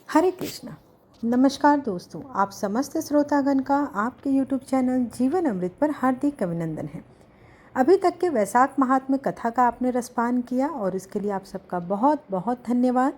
हरे कृष्णा। नमस्कार दोस्तों, आप समस्त श्रोतागण का आपके YouTube चैनल जीवन अमृत पर हार्दिक अभिनंदन है। अभी तक के वैशाख महात्म्य कथा का आपने रसपान किया और इसके लिए आप सबका बहुत बहुत धन्यवाद।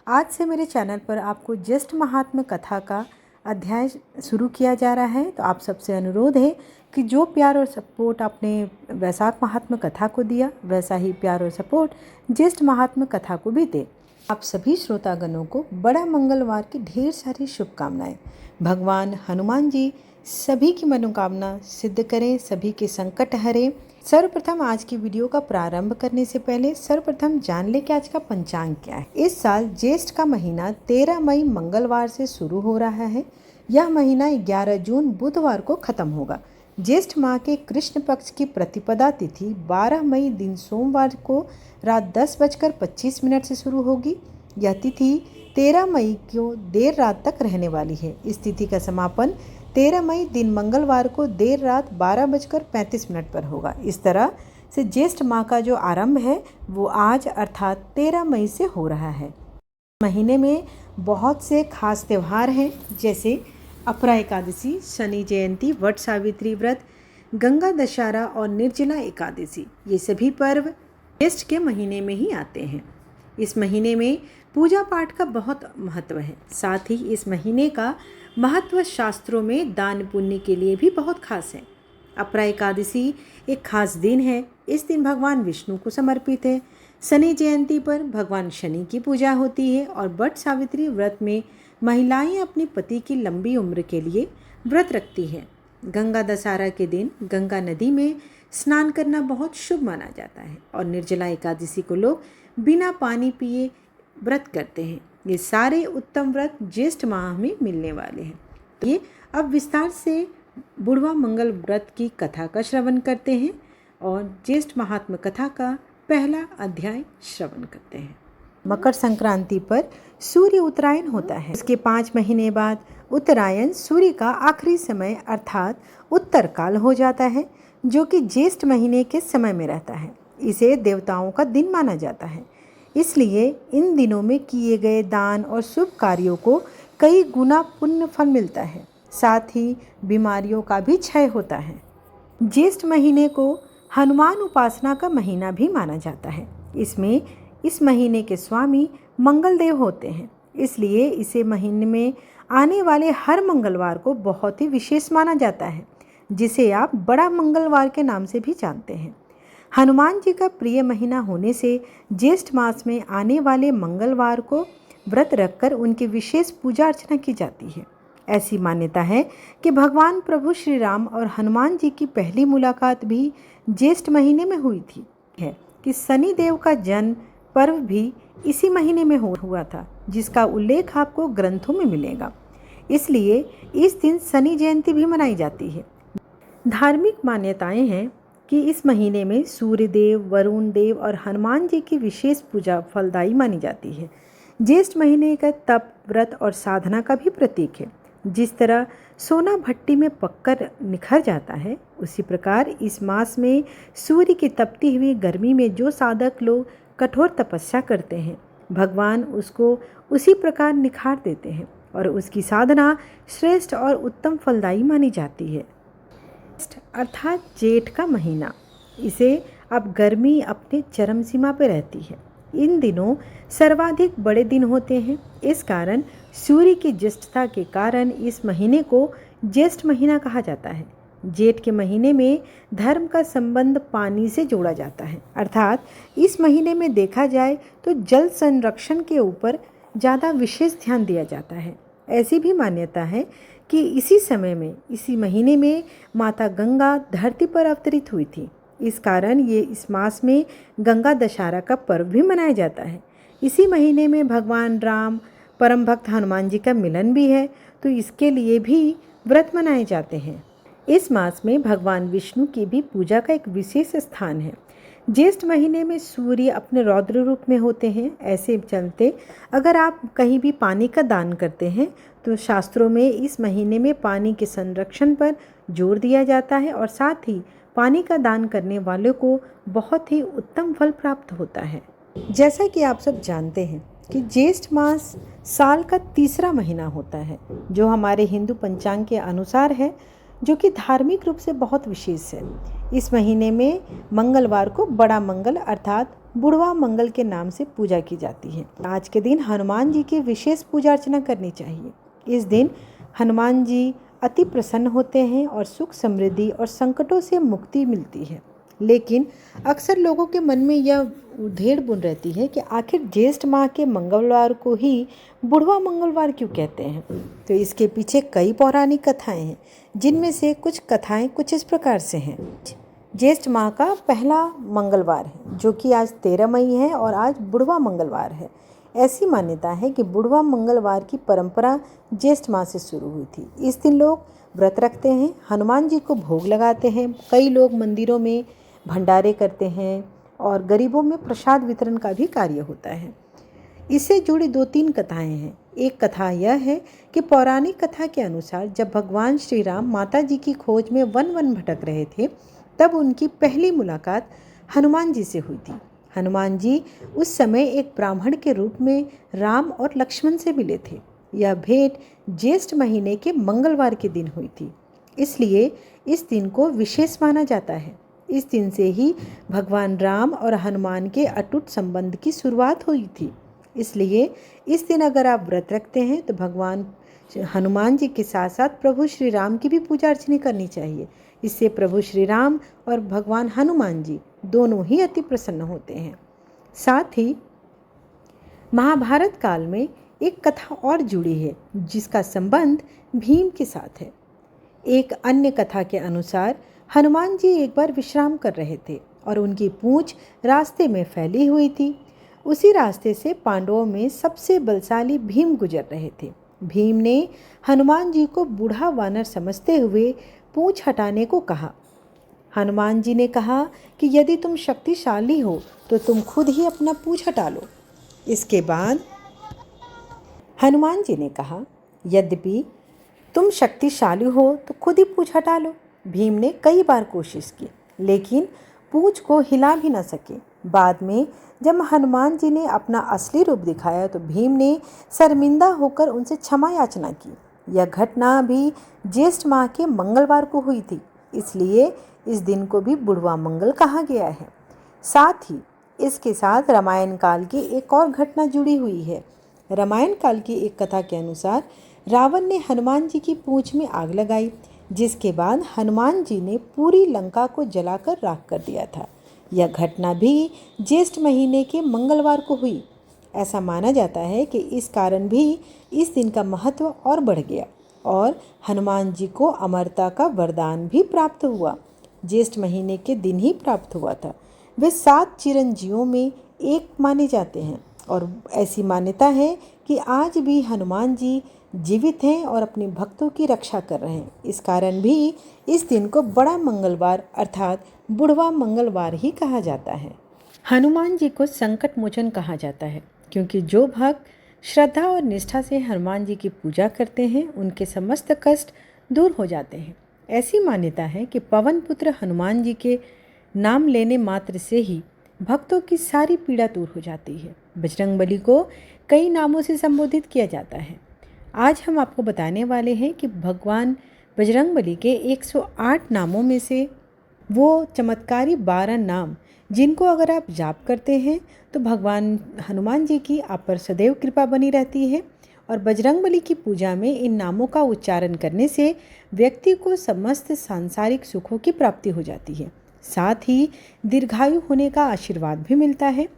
आज से मेरे चैनल पर आपको ज्येष्ठ महात्म्य कथा का अध्याय शुरू किया जा रहा है। तो आप सबसे अनुरोध है कि जो प्यार और सपोर्ट आपने वैशाख महात्म्य कथा को दिया, वैसा ही प्यार और सपोर्ट ज्येष्ठ महात्म्य कथा को भी दे। आप सभी श्रोतागणों को बड़ा मंगलवार की ढेर सारी शुभकामनाएं। भगवान हनुमान जी सभी की मनोकामना सिद्ध करें, सभी के संकट हरें। सर्वप्रथम आज की वीडियो का प्रारंभ करने से पहले सर्वप्रथम जान ले कि आज का पंचांग क्या है। इस साल ज्येष्ठ का महीना 13 मई मंगलवार से शुरू हो रहा है। यह महीना 11 जून बुधवार को खत्म होगा। ज्येष्ठ माह के कृष्ण पक्ष की प्रतिपदा तिथि 12 मई दिन सोमवार को रात 10:25 से शुरू होगी। यह तिथि 13 मई को देर रात तक रहने वाली है। इस तिथि का समापन 13 मई दिन मंगलवार को देर रात 12:35 पर होगा। इस तरह से ज्येष्ठ माह का जो आरंभ है वो आज अर्थात 13 मई से हो रहा है। महीने में बहुत से खास त्यौहार हैं, जैसे अपरा एकादशी, शनि जयंती, वट सावित्री व्रत, गंगा दशहरा और निर्जला एकादशी। ये सभी पर्व ज्येष्ठ के महीने में ही आते हैं। इस महीने में पूजा पाठ का बहुत महत्व है। साथ ही इस महीने का महत्व शास्त्रों में दान पुण्य के लिए भी बहुत खास है। अपरा एकादशी एक खास दिन है। इस दिन भगवान विष्णु को समर्पित है। शनि जयंती पर भगवान शनि की पूजा होती है और वट सावित्री व्रत में महिलाएं अपने पति की लंबी उम्र के लिए व्रत रखती हैं। गंगा दशहरा के दिन गंगा नदी में स्नान करना बहुत शुभ माना जाता है और निर्जला एकादशी को लोग बिना पानी पिए व्रत करते हैं। ये सारे उत्तम व्रत ज्येष्ठ माह में मिलने वाले हैं। तो ये अब विस्तार से बुढ़वा मंगल व्रत की कथा का श्रवण करते हैं और ज्येष्ठ महात्म्य कथा का पहला अध्याय श्रवण करते हैं। मकर संक्रांति पर सूर्य उत्तरायण होता है। उसके 5 महीने बाद उत्तरायण सूर्य का आखिरी समय अर्थात उत्तर काल हो जाता है, जो कि ज्येष्ठ महीने के समय में रहता है। इसे देवताओं का दिन माना जाता है, इसलिए इन दिनों में किए गए दान और शुभ कार्यों को कई गुना पुण्य फल मिलता है। साथ ही बीमारियों का भी क्षय होता है। ज्येष्ठ महीने को हनुमान उपासना का महीना भी माना जाता है। इस महीने के स्वामी मंगलदेव होते हैं, इसलिए इसे महीने में आने वाले हर मंगलवार को बहुत ही विशेष माना जाता है, जिसे आप बड़ा मंगलवार के नाम से भी जानते हैं। हनुमान जी का प्रिय महीना होने से ज्येष्ठ मास में आने वाले मंगलवार को व्रत रखकर उनकी विशेष पूजा अर्चना की जाती है। ऐसी मान्यता है कि भगवान प्रभु श्री राम और हनुमान जी की पहली मुलाकात भी ज्येष्ठ महीने में हुई थी। है कि शनि देव का जन्म पर्व भी इसी महीने में हुआ था, जिसका उल्लेख आपको ग्रंथों में मिलेगा। इसलिए इस दिन शनि जयंती भी मनाई जाती है। धार्मिक मान्यताएं हैं कि इस महीने में सूर्य देव, वरुण देव और हनुमान जी की विशेष पूजा फलदायी मानी जाती है। ज्येष्ठ महीने का तप, व्रत और साधना का भी प्रतीक है। जिस तरह सोना भट्टी में पककर निखर जाता है, उसी प्रकार इस मास में सूर्य की तपती हुई गर्मी में जो साधक लोग कठोर तपस्या करते हैं, भगवान उसको उसी प्रकार निखार देते हैं और उसकी साधना श्रेष्ठ और उत्तम फलदायी मानी जाती है। अर्थात जेठ का महीना, इसे अब गर्मी अपने चरम सीमा पर रहती है। इन दिनों सर्वाधिक बड़े दिन होते हैं। इस कारण सूर्य की ज्येष्ठता के कारण इस महीने को ज्येष्ठ महीना कहा जाता है। जेठ के महीने में धर्म का संबंध पानी से जोड़ा जाता है, अर्थात इस महीने में देखा जाए तो जल संरक्षण के ऊपर ज़्यादा विशेष ध्यान दिया जाता है। ऐसी भी मान्यता है कि इसी महीने में माता गंगा धरती पर अवतरित हुई थी। इस कारण ये इस मास में गंगा दशहरा का पर्व भी मनाया जाता है। इसी महीने में भगवान राम, परम भक्त हनुमान जी का मिलन भी है, तो इसके लिए भी व्रत मनाए जाते हैं। इस मास में भगवान विष्णु की भी पूजा का एक विशेष स्थान है। ज्येष्ठ महीने में सूर्य अपने रौद्र रूप में होते हैं। ऐसे चलते अगर आप कहीं भी पानी का दान करते हैं तो शास्त्रों में इस महीने में पानी के संरक्षण पर जोर दिया जाता है और साथ ही पानी का दान करने वालों को बहुत ही उत्तम फल प्राप्त होता है। जैसा कि आप सब जानते हैं कि ज्येष्ठ मास साल का तीसरा महीना होता है, जो हमारे हिंदू पंचांग के अनुसार है, जो कि धार्मिक रूप से बहुत विशेष है। इस महीने में मंगलवार को बड़ा मंगल अर्थात बुढ़वा मंगल के नाम से पूजा की जाती है। आज के दिन हनुमान जी की विशेष पूजा अर्चना करनी चाहिए। इस दिन हनुमान जी अति प्रसन्न होते हैं और सुख समृद्धि और संकटों से मुक्ति मिलती है। लेकिन अक्सर लोगों के मन में यह उधेड़ बुन रहती है कि आखिर ज्येष्ठ माह के मंगलवार को ही बुढ़वा मंगलवार क्यों कहते हैं। तो इसके पीछे कई पौराणिक कथाएं हैं, जिनमें से कुछ कथाएं कुछ इस प्रकार से हैं। ज्येष्ठ माह का पहला मंगलवार है, जो कि आज 13 मई है और आज बुढ़वा मंगलवार है। ऐसी मान्यता है कि बुढ़वा मंगलवार की परंपरा ज्येष्ठ माह से शुरू हुई थी। इस दिन लोग व्रत रखते हैं, हनुमान जी को भोग लगाते हैं, कई लोग मंदिरों में भंडारे करते हैं और गरीबों में प्रसाद वितरण का भी कार्य होता है। इससे जुड़ी 2-3 कथाएं हैं। एक कथा यह है कि पौराणिक कथा के अनुसार जब भगवान श्री राम माता जी की खोज में वन भटक रहे थे, तब उनकी पहली मुलाकात हनुमान जी से हुई थी। हनुमान जी उस समय एक ब्राह्मण के रूप में राम और लक्ष्मण से मिले थे। यह भेंट ज्येष्ठ महीने के मंगलवार के दिन हुई थी, इसलिए इस दिन को विशेष माना जाता है। इस दिन से ही भगवान राम और हनुमान के अटूट संबंध की शुरुआत हुई थी। इसलिए इस दिन अगर आप व्रत रखते हैं तो भगवान हनुमान जी के साथ साथ प्रभु श्री राम की भी पूजा अर्चना करनी चाहिए। इससे प्रभु श्री राम और भगवान हनुमान जी दोनों ही अति प्रसन्न होते हैं। साथ ही महाभारत काल में एक कथा और जुड़ी है, जिसका संबंध भीम के साथ है। एक अन्य कथा के अनुसार हनुमान जी एक बार विश्राम कर रहे थे और उनकी पूंछ रास्ते में फैली हुई थी। उसी रास्ते से पांडवों में सबसे बलशाली भीम गुजर रहे थे। भीम ने हनुमान जी को बूढ़ा वानर समझते हुए पूंछ हटाने को कहा। हनुमान जी ने कहा कि यदि तुम शक्तिशाली हो तो तुम खुद ही अपना पूंछ हटा लो। इसके बाद हनुमान जी ने कहा, यद्यपि तुम शक्तिशाली हो तो खुद ही पूंछ हटा लो। भीम ने कई बार कोशिश की, लेकिन पूंछ को हिला भी न सके। बाद में जब हनुमान जी ने अपना असली रूप दिखाया तो भीम ने शर्मिंदा होकर उनसे क्षमा याचना की। यह घटना भी ज्येष्ठ माह के मंगलवार को हुई थी, इसलिए इस दिन को भी बुढ़वा मंगल कहा गया है। साथ ही इसके साथ रामायण काल की एक और घटना जुड़ी हुई है। रामायण काल की एक कथा के अनुसार रावण ने हनुमान जी की पूंछ में आग लगाई, जिसके बाद हनुमान जी ने पूरी लंका को जलाकर राख कर दिया था। यह घटना भी ज्येष्ठ महीने के मंगलवार को हुई। ऐसा माना जाता है कि इस कारण भी इस दिन का महत्व और बढ़ गया और हनुमान जी को अमरता का वरदान भी प्राप्त हुआ। ज्येष्ठ महीने के दिन ही प्राप्त हुआ था। वे 7 चिरंजीवों में एक माने जाते हैं और ऐसी मान्यता है कि आज भी हनुमान जी जीवित हैं और अपने भक्तों की रक्षा कर रहे हैं। इस कारण भी इस दिन को बड़ा मंगलवार अर्थात बुढ़वा मंगलवार ही कहा जाता है। हनुमान जी को संकट मोचन कहा जाता है, क्योंकि जो भक्त श्रद्धा और निष्ठा से हनुमान जी की पूजा करते हैं, उनके समस्त कष्ट दूर हो जाते हैं। ऐसी मान्यता है कि पवन पुत्र हनुमान जी के नाम लेने मात्र से ही भक्तों की सारी पीड़ा दूर हो जाती है। बजरंगबली को कई नामों से संबोधित किया जाता है। आज हम आपको बताने वाले हैं कि भगवान बजरंगबली के 108 नामों में से वो चमत्कारी 12 नाम, जिनको अगर आप जाप करते हैं तो भगवान हनुमान जी की आप पर सदैव कृपा बनी रहती है। और बजरंगबली की पूजा में इन नामों का उच्चारण करने से व्यक्ति को समस्त सांसारिक सुखों की प्राप्ति हो जाती है, साथ ही दीर्घायु होने का आशीर्वाद भी मिलता है।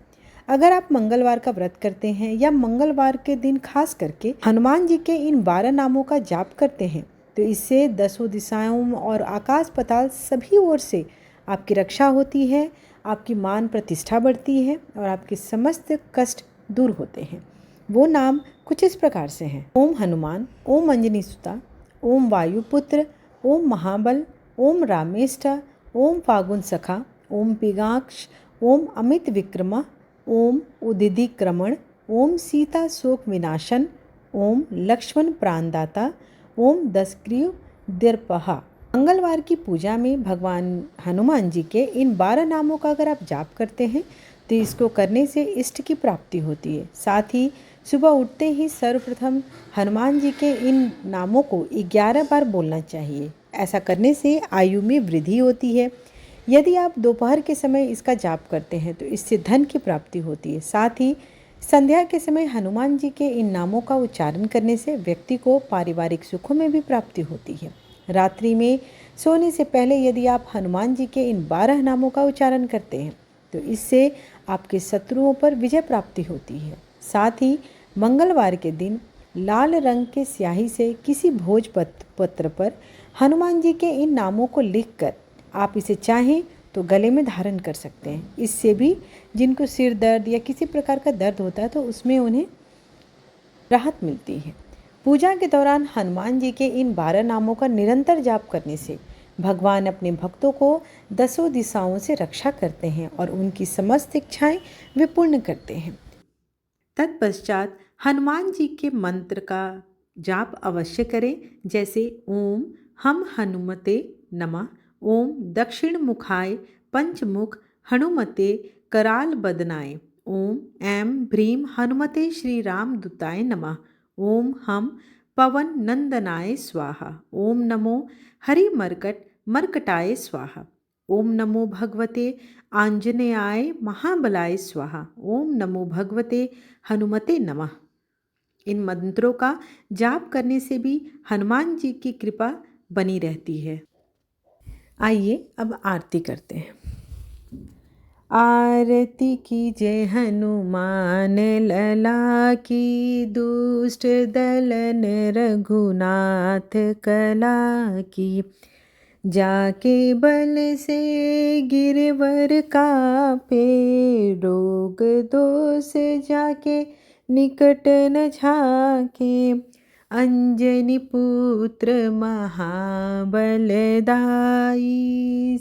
अगर आप मंगलवार का व्रत करते हैं या मंगलवार के दिन खास करके हनुमान जी के इन 12 नामों का जाप करते हैं, तो इससे 10 दिशाओं और आकाश पाताल सभी ओर से आपकी रक्षा होती है, आपकी मान प्रतिष्ठा बढ़ती है और आपके समस्त कष्ट दूर होते हैं। वो नाम कुछ इस प्रकार से हैं: ओम हनुमान, ओम अंजनी सुता, ओम वायुपुत्र, ओम महाबल, ओम रामेष्ठ, ओम फागुन सखा, ओम पिगाक्ष, ओम अमित विक्रमा, ओम उदितिक्रमण, ओम सीता शोक विनाशन, ओम लक्ष्मण प्राणदाता, ओम दशग्रीव दर्पहा। मंगलवार की पूजा में भगवान हनुमान जी के इन 12 नामों का अगर आप जाप करते हैं तो इसको करने से इष्ट की प्राप्ति होती है। साथ ही सुबह उठते ही सर्वप्रथम हनुमान जी के इन नामों को 11 बार बोलना चाहिए। ऐसा करने से आयु में वृद्धि होती है। यदि आप दोपहर के समय इसका जाप करते हैं तो इससे धन की प्राप्ति होती है। साथ ही संध्या के समय हनुमान जी के इन नामों का उच्चारण करने से व्यक्ति को पारिवारिक सुखों में भी प्राप्ति होती है। रात्रि में सोने से पहले यदि आप हनुमान जी के इन 12 नामों का उच्चारण करते हैं तो इससे आपके शत्रुओं पर विजय प्राप्ति होती है। साथ ही मंगलवार के दिन लाल रंग के स्याही से किसी भोज पत्र पर हनुमान जी के इन नामों को लिखकर आप इसे चाहें तो गले में धारण कर सकते हैं। इससे भी जिनको सिर दर्द या किसी प्रकार का दर्द होता है तो उसमें उन्हें राहत मिलती है। पूजा के दौरान हनुमान जी के इन 12 नामों का निरंतर जाप करने से भगवान अपने भक्तों को 10 दिशाओं से रक्षा करते हैं और उनकी समस्त इच्छाएं वे पूर्ण करते हैं। तत्पश्चात हनुमान जी के मंत्र का जाप अवश्य करें, जैसे ओम हम हनुमते नमः, ओम दक्षिण मुखाय पंचमुख हनुमते कराल बदनाय, ओम ऐं भ्रीं हनुमते श्री राम दूताय नमः, ओम हम पवन नंदनाय स्वाहा, ओम नमो हरि मर्कटाय स्वाहा, ओम नमो भगवते आंजनेयाय महाबलाय स्वाहा, ओम नमो भगवते हनुमते नमः। इन मंत्रों का जाप करने से भी हनुमान जी की कृपा बनी रहती है। आइए अब आरती करते हैं। आरती की जय हनुमान लला की, दुष्ट दलन रघुनाथ कला की, जाके बल से गिरवर कापे, रोग दोष जाके निकट न झाके, अंजनी पुत्र महाबलदाई,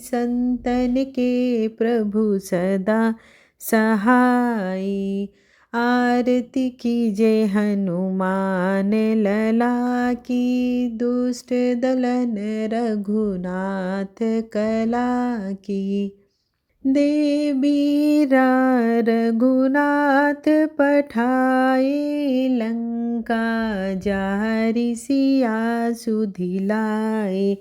संतन के प्रभु सदा सहाई। आरती की जय हनुमान लला की, दुष्ट दलन रघुनाथ कला की, देवीरा रघुनाथ पठाए, लंका जारि सिया सुधिलाए,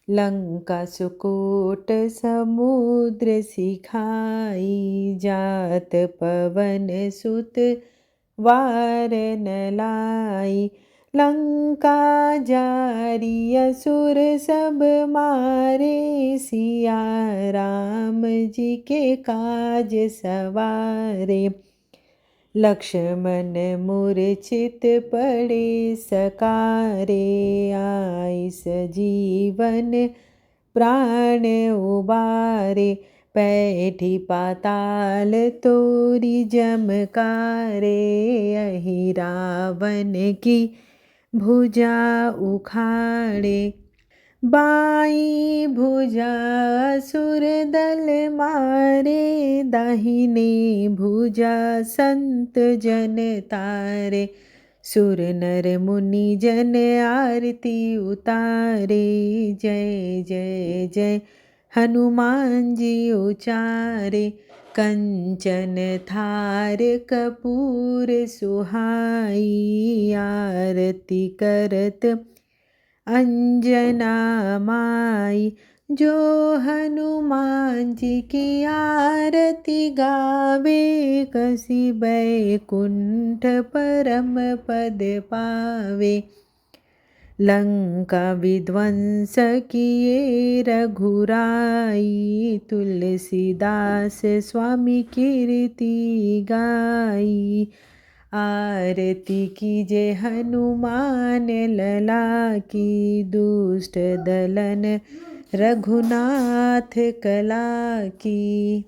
लंका सुकोट समुद्र सिखाई, जात पवन सुत वार न लाई, लंका जारी असुर सब मारे, सिया राम जी के काज सवारे, लक्ष्मण मूर्छित पड़े सकारे, आई सजीवन प्राण उबारे, पैठी पाताल तोरी जमकारे, अहि रावण की भुजा उखाड़े, बाई भुजा असुर दल मारे, दाहिने भुजा संत जन तारे, सुर नर मुनि जन आरती उतारे, जय जय जय हनुमान जी उचारे, कंचन थार कपूर सुहाई, आरती करत अंजना माई, जो हनुमान जी की आरती गावे, कसी बैकुंठ परम पद पावे, लंका विध्वंस किए रघुराई, तुलसीदास स्वामी कीर्ति गाई। आरती की जय हनुमान लला की, दुष्ट दलन रघुनाथ कला की।